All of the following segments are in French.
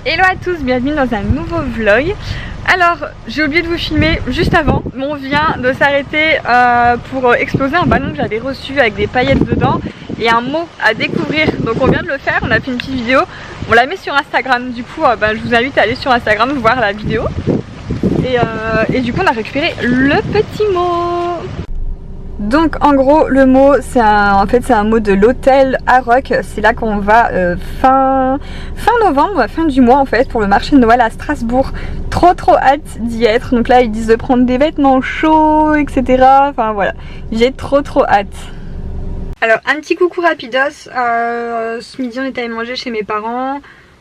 Hello à tous, bienvenue dans un nouveau vlog. Alors, j'ai oublié de vous filmer juste avant, mais on vient de s'arrêter pour exploser un ballon que j'avais reçu avec des paillettes dedans et un mot à découvrir. Donc on vient de le faire, on a fait une petite vidéo, on la met sur Instagram. Du coup, je vous invite à aller sur Instagram voir la vidéo. Et du coup, on a récupéré le petit mot. Donc en gros le mot c'est un mot de l'hôtel Aroc. C'est là qu'on va fin novembre, fin du mois en fait, pour le marché de Noël à Strasbourg. Trop hâte d'y être. Donc là ils disent de prendre des vêtements chauds, etc. Enfin voilà, j'ai trop hâte. Alors un petit coucou rapidos, ce midi on est allé manger chez mes parents.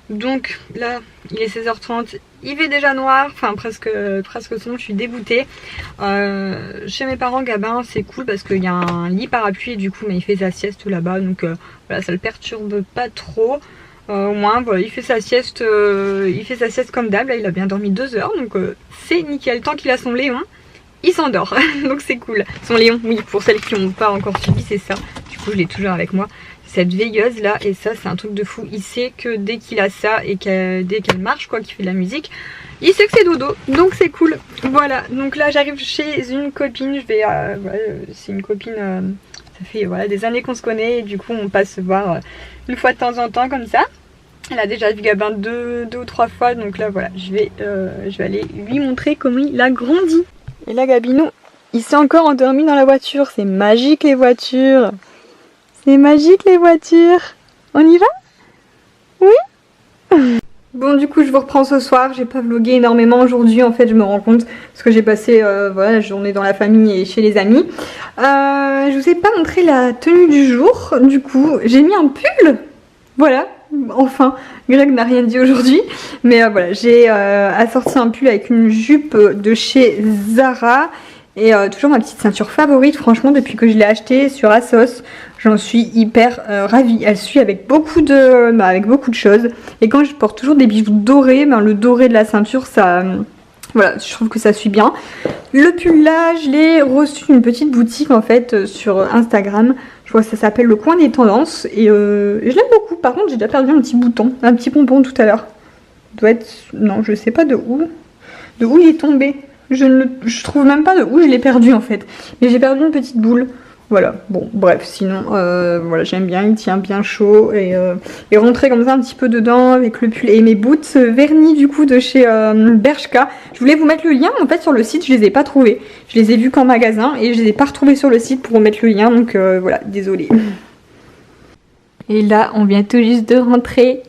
Donc là il est 16h30, il fait déjà noir, enfin presque sombre, je suis dégoûtée. Chez mes parents, Gabin c'est cool parce qu'il y a un lit parapluie et du coup il fait sa sieste là-bas, donc voilà, ça le perturbe pas trop. Au moins voilà, il fait sa sieste comme d'hab. Là il a bien dormi 2 heures, donc c'est nickel. Tant qu'il a son Léon, il s'endort, donc c'est cool. Son Léon, oui, pour celles qui n'ont pas encore suivi, c'est ça. Du coup je l'ai toujours avec moi. Cette veilleuse là, et ça c'est un truc de fou. Il sait que dès qu'il a ça et dès qu'elle marche, quoi, qu'il fait de la musique, il sait que c'est dodo, donc c'est cool. Voilà, donc là j'arrive chez une copine, c'est une copine, ça fait voilà, des années qu'on se connaît et du coup on passe se voir une fois de temps en temps comme ça. Elle a déjà vu Gabin deux ou 3 fois, donc là voilà, je vais aller lui montrer comment il a grandi. Et là Gabinou, il s'est encore endormi dans la voiture, c'est magique les voitures. C'est magique les voitures. On y va? Oui. Bon du coup je vous reprends ce soir. J'ai pas vlogué énormément aujourd'hui en fait, je me rends compte, parce que j'ai passé voilà, la journée dans la famille et chez les amis. Je vous ai pas montré la tenue du jour. Du coup j'ai mis un pull. Voilà, enfin Greg n'a rien dit aujourd'hui. Mais voilà, j'ai assorti un pull avec une jupe de chez Zara. Et toujours ma petite ceinture favorite, franchement, depuis que je l'ai achetée sur ASOS, j'en suis hyper ravie. Elle suit avec beaucoup de choses. Et quand je porte toujours des bijoux dorés, le doré de la ceinture, ça, voilà, je trouve que ça suit bien. Le pull là, je l'ai reçu d'une petite boutique en fait sur Instagram. Je crois que ça s'appelle Le Coin des Tendances. Et je l'aime beaucoup. Par contre, j'ai déjà perdu un petit bouton, un petit pompon tout à l'heure. Doit être, non, je sais pas de où il est tombé. Je trouve même pas de où je l'ai perdu en fait. Mais j'ai perdu une petite boule. Voilà, bon, bref, sinon, voilà, j'aime bien, il tient bien chaud. Et rentrer comme ça un petit peu dedans avec le pull et mes boots vernis du coup de chez Bershka. Je voulais vous mettre le lien, en fait sur le site je les ai pas trouvés. Je les ai vus qu'en magasin et je les ai pas retrouvés sur le site pour vous mettre le lien. Donc voilà, désolée. Et là, on vient tout juste de rentrer.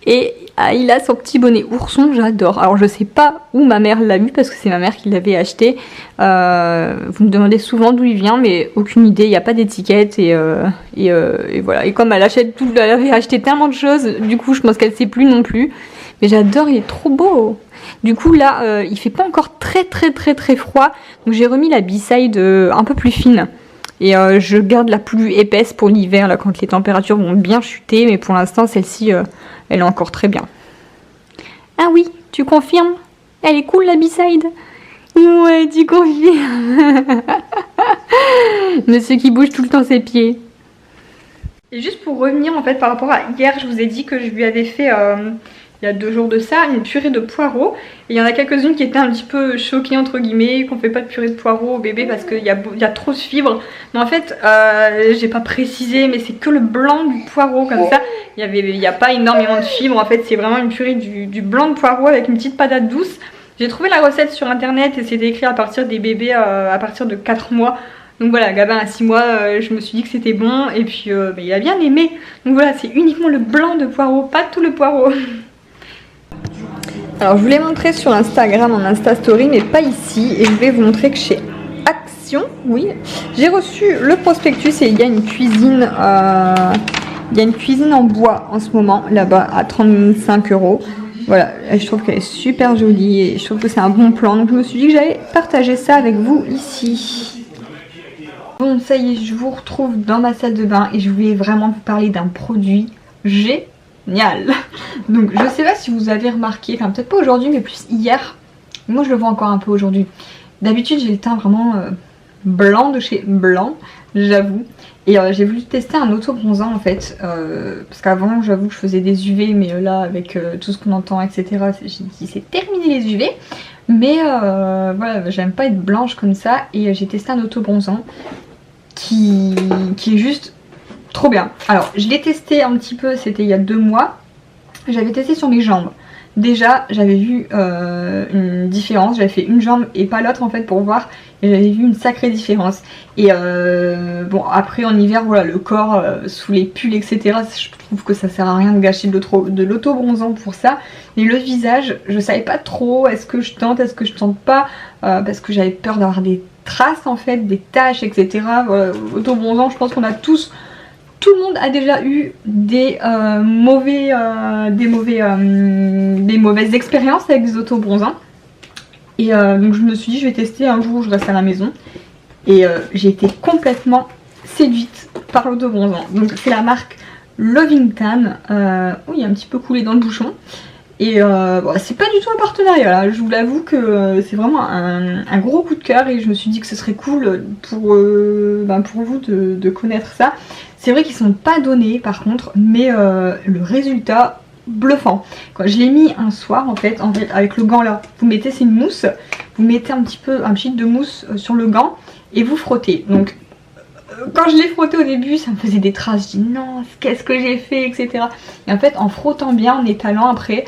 Et il a son petit bonnet ourson, j'adore. Alors je sais pas où ma mère l'a eu parce que c'est ma mère qui l'avait acheté. Vous me demandez souvent d'où il vient, mais aucune idée, il n'y a pas d'étiquette. Et voilà. Et comme elle avait acheté tellement de choses, du coup je pense qu'elle sait plus non plus. Mais j'adore, il est trop beau. Du coup là, il fait pas encore très froid. Donc j'ai remis la B-side un peu plus fine. Et je garde la plus épaisse pour l'hiver, là, quand les températures vont bien chuter. Mais pour l'instant, celle-ci, elle est encore très bien. Ah oui, tu confirmes? Elle est cool, la B-side? Ouais, tu confirmes. Monsieur qui bouge tout le temps ses pieds. Et juste pour revenir, en fait, par rapport à hier, je vous ai dit que je lui avais fait... il y a 2 jours de ça, une purée de poireaux. Et il y en a quelques-unes qui étaient un petit peu choquées entre guillemets, qu'on fait pas de purée de poireaux au bébé parce qu'il y a trop de fibres. Mais en fait, j'ai pas précisé, mais c'est que le blanc du poireau comme ça. Il y a pas énormément de fibres. En fait, c'est vraiment une purée du blanc de poireau avec une petite patate douce. J'ai trouvé la recette sur internet et c'était écrit à partir des bébés à partir de 4 mois. Donc voilà, Gabin à 6 mois, je me suis dit que c'était bon et puis il a bien aimé. Donc voilà, c'est uniquement le blanc de poireau, pas tout le poireau. Alors je vous l'ai montré sur Instagram en Insta Story mais pas ici, et je vais vous montrer que chez Action, oui, j'ai reçu le prospectus et il y a une cuisine en bois en ce moment là-bas à 35 €. Voilà, je trouve qu'elle est super jolie et je trouve que c'est un bon plan, donc je me suis dit que j'allais partager ça avec vous ici. Bon, ça y est, je vous retrouve dans ma salle de bain et je voulais vraiment vous parler d'un produit génial. Donc je sais pas si vous avez remarqué, enfin peut-être pas aujourd'hui mais plus hier, moi je le vois encore un peu aujourd'hui. D'habitude j'ai le teint vraiment blanc de chez Blanc, j'avoue. Et j'ai voulu tester un auto-bronzant en fait, parce qu'avant j'avoue que je faisais des UV, mais là avec tout ce qu'on entend etc, j'ai dit c'est terminé les UV. Mais voilà, j'aime pas être blanche comme ça, et j'ai testé un auto-bronzant qui est juste trop bien. Alors je l'ai testé un petit peu, c'était il y a 2 mois, j'avais testé sur mes jambes. Déjà j'avais vu une différence, j'avais fait une jambe et pas l'autre en fait pour voir, et j'avais vu une sacrée différence. Et bon après en hiver voilà, le corps sous les pulls etc, je trouve que ça sert à rien de gâcher de l'auto-bronzant pour ça. Mais le visage, je savais pas trop, est-ce que je tente, est-ce que je tente pas, parce que j'avais peur d'avoir des traces en fait, des taches etc. Voilà, auto-bronzant, je pense qu'on a tous... Tout le monde a déjà eu des mauvaises expériences avec des auto-bronzants. Et donc je me suis dit je vais tester un jour où je reste à la maison. Et j'ai été complètement séduite par l'auto-bronzant. Donc c'est la marque Loving Tan. Oh, il y a un petit peu coulé dans le bouchon. Et bon, c'est pas du tout un partenariat là, je vous l'avoue que c'est vraiment un gros coup de cœur, et je me suis dit que ce serait cool pour vous de connaître ça. C'est vrai qu'ils sont pas donnés par contre, mais le résultat bluffant. Quand je l'ai mis un soir en fait avec le gant là, vous mettez, c'est une mousse, vous mettez un petit de mousse sur le gant et vous frottez. Donc quand je l'ai frotté au début, ça me faisait des traces, je dis non, qu'est-ce que j'ai fait etc. Et en fait en frottant bien, en étalant après,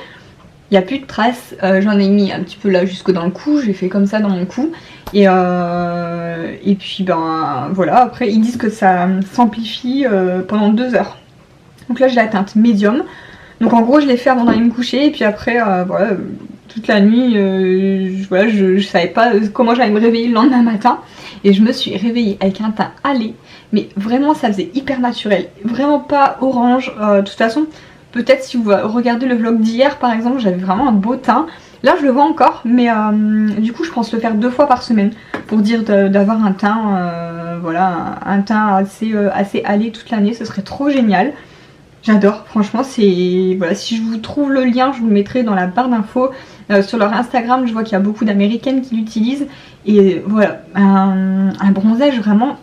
il n'y a plus de traces. J'en ai mis un petit peu là jusque dans le cou, j'ai fait comme ça dans mon cou. Et puis ben voilà, après ils disent que ça s'amplifie pendant 2 heures. Donc là je l'ai teinte médium. Donc en gros je l'ai fait avant d'aller me coucher, et puis après voilà, toute la nuit voilà, je savais pas comment j'allais me réveiller le lendemain matin. Et je me suis réveillée avec un teint hâlé, mais vraiment ça faisait hyper naturel, vraiment pas orange. De toute façon, peut-être si vous regardez le vlog d'hier par exemple, j'avais vraiment un beau teint. Là je le vois encore, mais du coup je pense le faire 2 fois par semaine pour dire d'avoir un teint, voilà, un teint assez hâlé toute l'année, ce serait trop génial. J'adore, franchement, c'est... Voilà, si je vous trouve le lien, je vous le mettrai dans la barre d'infos. Sur leur Instagram, je vois qu'il y a beaucoup d'américaines qui l'utilisent. Et voilà, un bronzage vraiment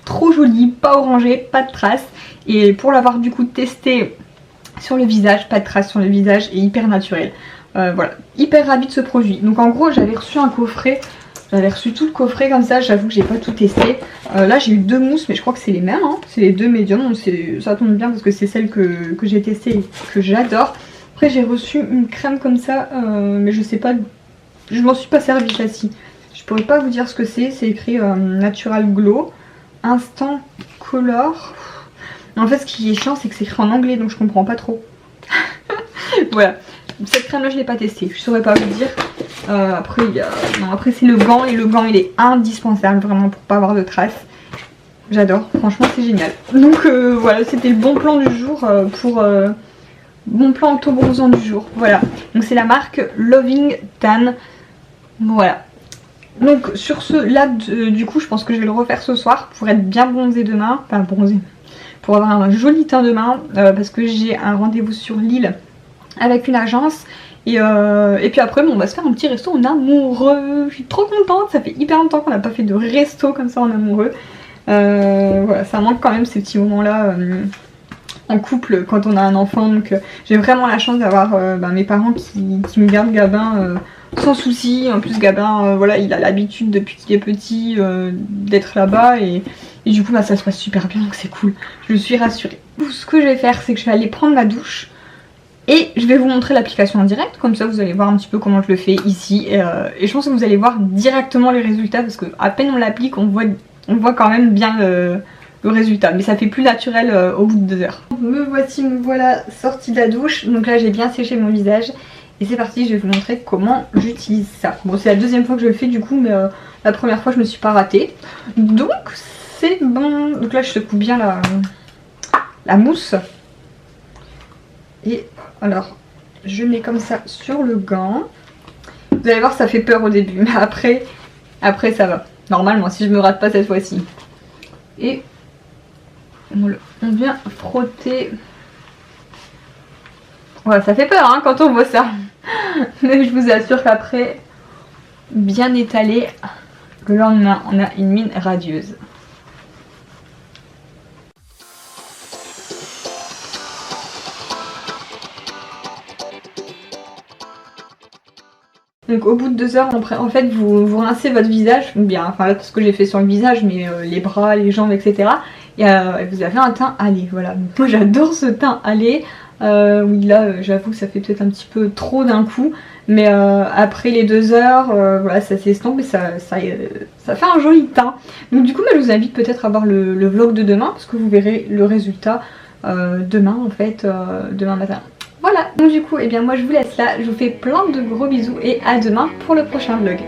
trop joli, pas orangé, pas de traces. Et pour l'avoir du coup testé sur le visage, pas de traces sur le visage et hyper naturel. Voilà, hyper ravie de ce produit. Donc en gros, j'avais reçu un coffret. J'avais reçu tout le coffret comme ça, j'avoue que j'ai pas tout testé. Là j'ai eu 2 mousses, mais je crois que c'est les mêmes, hein. C'est les 2 médiums, donc ça tombe bien parce que c'est celle que j'ai testée et que j'adore. Après j'ai reçu une crème comme ça, mais je sais pas, je m'en suis pas servie celle-ci. Je pourrais pas vous dire ce que c'est écrit Natural Glow, Instant Color. En fait ce qui est chiant c'est que c'est écrit en anglais, donc je comprends pas trop. Voilà, cette crème là je l'ai pas testée, je saurais pas vous dire. Après, après c'est le gant, et le gant il est indispensable vraiment pour pas avoir de traces. J'adore, franchement c'est génial. Donc voilà, c'était le bon plan du jour bon plan auto-bronzant du jour. Voilà, donc c'est la marque Loving Tan. Voilà. Donc sur ce là du coup je pense que je vais le refaire ce soir pour être bien bronzée demain. Enfin bronzée, pour avoir un joli teint demain, parce que j'ai un rendez-vous sur Lille avec une agence. Et puis après bon, on va se faire un petit resto en amoureux. Je suis trop contente, ça fait hyper longtemps qu'on n'a pas fait de resto comme ça en amoureux. Voilà, ça manque quand même ces petits moments là en couple quand on a un enfant. Donc j'ai vraiment la chance d'avoir mes parents qui me gardent Gabin sans souci. En plus Gabin voilà, il a l'habitude depuis qu'il est petit d'être là-bas, et du coup ça se passe super bien, donc c'est cool, je suis rassurée. Ce que je vais faire, c'est que je vais aller prendre ma douche. Et je vais vous montrer l'application en direct, comme ça vous allez voir un petit peu comment je le fais ici. Et je pense que vous allez voir directement les résultats, parce que à peine on l'applique, on voit quand même bien le résultat. Mais ça fait plus naturel au bout de 2 heures. Me voilà sortie de la douche. Donc là j'ai bien séché mon visage. Et c'est parti, je vais vous montrer comment j'utilise ça. Bon, c'est la 2e fois que je le fais du coup, mais la première fois je me suis pas ratée. Donc c'est bon. Donc là je secoue bien la mousse. Et alors, je mets comme ça sur le gant. Vous allez voir, ça fait peur au début, mais après ça va. Normalement, si je me rate pas cette fois-ci. Et on vient frotter. Voilà, ça fait peur hein, quand on voit ça. Mais je vous assure qu'après, bien étalé, Le lendemain, on a une mine radieuse. Donc au bout de 2 heures, en fait, vous rincez votre visage, bien, enfin là, tout ce que j'ai fait sur le visage, mais les bras, les jambes, etc. Et vous avez un teint hâlé, voilà. Donc, moi j'adore ce teint hâlé. Oui là, j'avoue que ça fait peut-être un petit peu trop d'un coup, mais après les 2 heures, voilà, ça s'estompe et ça fait un joli teint. Donc du coup, je vous invite peut-être à voir le vlog de demain, parce que vous verrez le résultat demain en fait, demain matin. Voilà, donc du coup, eh bien moi je vous laisse là, je vous fais plein de gros bisous et à demain pour le prochain vlog.